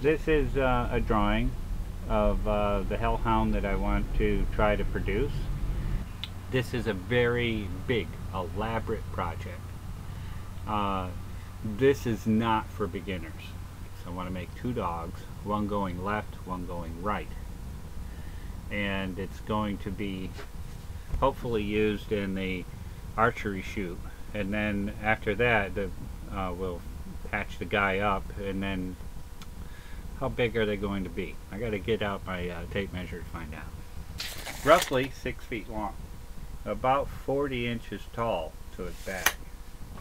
This is a drawing of the hellhound that I want to try to produce. This is a very big, elaborate project. This is not for beginners. So I want to make two dogs, one going left, one going right. And it's going to be hopefully used in the archery shoot. And then after that, we'll patch the guy up, and then how big are they going to be? I got to get out my tape measure to find out. Roughly 6 feet long, about 40 inches tall to its back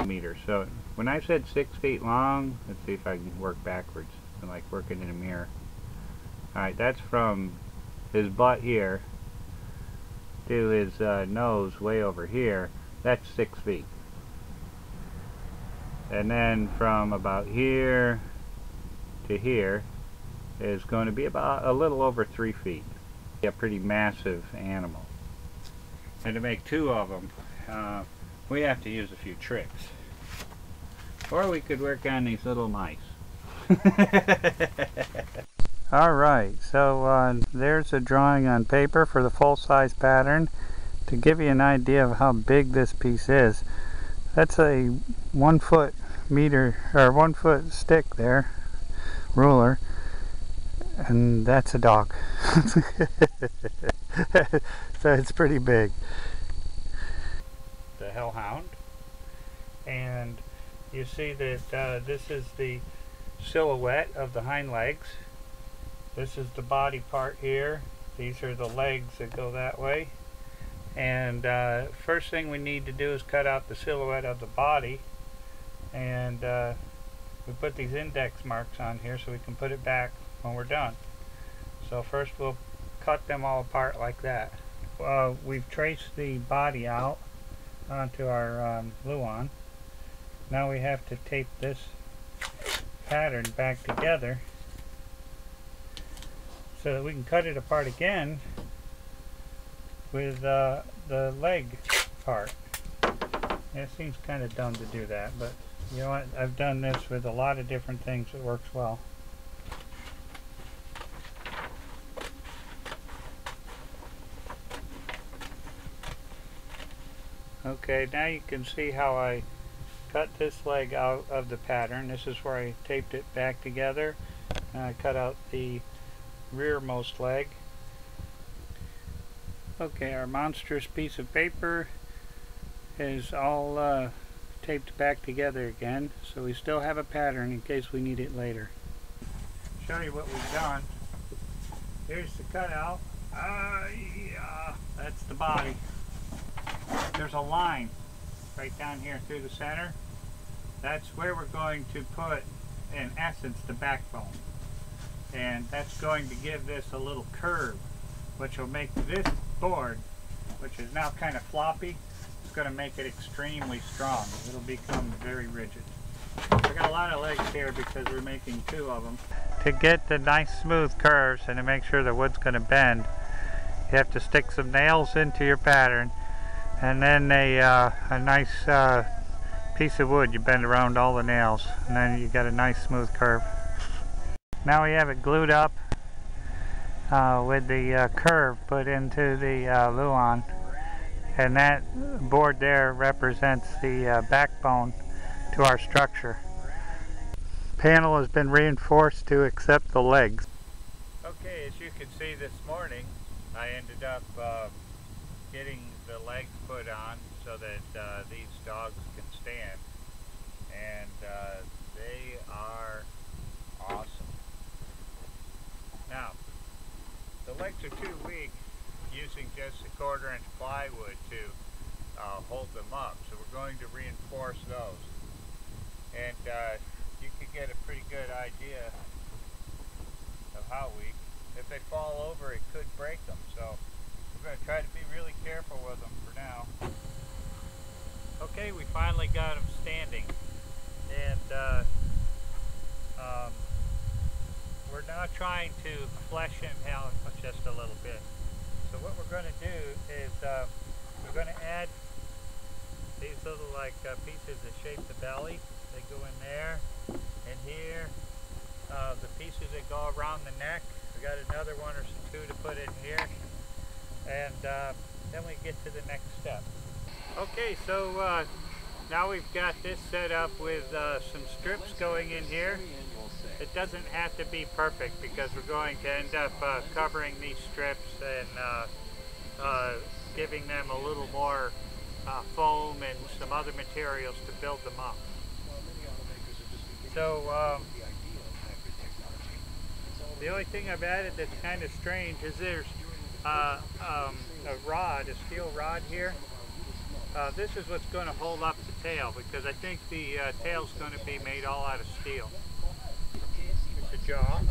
meters. So when I said 6 feet long, let's see if I can work backwards. I'm like working in a mirror. Alright, that's from his butt here to his nose way over here. That's 6 feet. And then from about here to here is going to be about a little over 3 feet. A pretty massive animal. And to make two of them, we have to use a few tricks. Or we could work on these little mice. Alright, so there's a drawing on paper for the full-size pattern. To give you an idea of how big this piece is, that's a 1 foot meter, or 1 foot stick there, ruler, and that's a dog. So it's pretty big. The hellhound, and you see that this is the silhouette of the hind legs. This is the body part here. These are the legs that go that way. And first thing we need to do is cut out the silhouette of the body, and we put these index marks on here so we can put it back when we're done. So first we'll cut them all apart like that. We've traced the body out onto our Luan. Now we have to tape this pattern back together so that we can cut it apart again with the leg part. It seems kind of dumb to do that, but you know what? I've done this with a lot of different things. It works well. Okay, now you can see how I cut this leg out of the pattern. This is where I taped it back together, and I cut out the rearmost leg. Okay, our monstrous piece of paper is all taped back together again, so we still have a pattern in case we need it later. Show you what we've done. Here's the cutout. Yeah, that's the body. There's a line right down here through the center. That's where we're going to put, in essence, the backbone. And that's going to give this a little curve, which will make this board, which is now kind of floppy, it's going to make it extremely strong. It'll become very rigid. I got a lot of legs here because we're making two of them. To get the nice smooth curves and to make sure the wood's going to bend, you have to stick some nails into your pattern, and then a nice piece of wood you bend around all the nails, and then you got a nice smooth curve. Now we have it glued up with the curve put into the Luan, and that board there represents the backbone to our structure. Panel has been reinforced to accept the legs. Okay, as you can see this morning, I ended up getting the legs put on so that these dogs can stand, and they are awesome. Now, the legs are too weak using just a 1/4 inch plywood to hold them up, so we're going to reinforce those. And you could get a pretty good idea of how weak. If they fall over, it could break them, so we're going to try to be really careful with them for now. Okay, we finally got them standing, and we're now trying to flesh him out just a little bit. So what we're going to do is we're going to add these little pieces that shape the belly. They go in there and here the pieces that go around the neck. We got another one or two to put in here, and then we get to the next step. Okay, so now we've got this set up with some strips going in here. It doesn't have to be perfect because we're going to end up covering these strips and giving them a little more foam and some other materials to build them up. So the only thing I've added that's kind of strange is there's a rod, a steel rod here. This is what's going to hold up the tail, because I think the tail's going to be made all out of steel. Here's the jaw.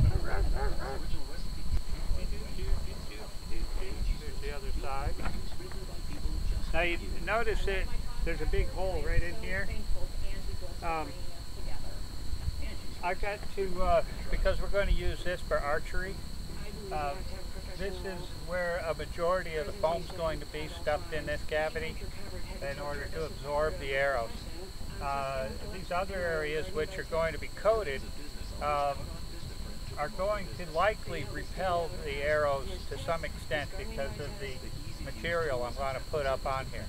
Here's the other side. Now you notice that there's a big hole right in here. I've got to, because we're going to use this for archery, this is where a majority of the foam's going to be stuffed in this cavity in order to absorb the arrows. These other areas, which are going to be coated, are going to likely repel the arrows to some extent because of the material I'm going to put up on here.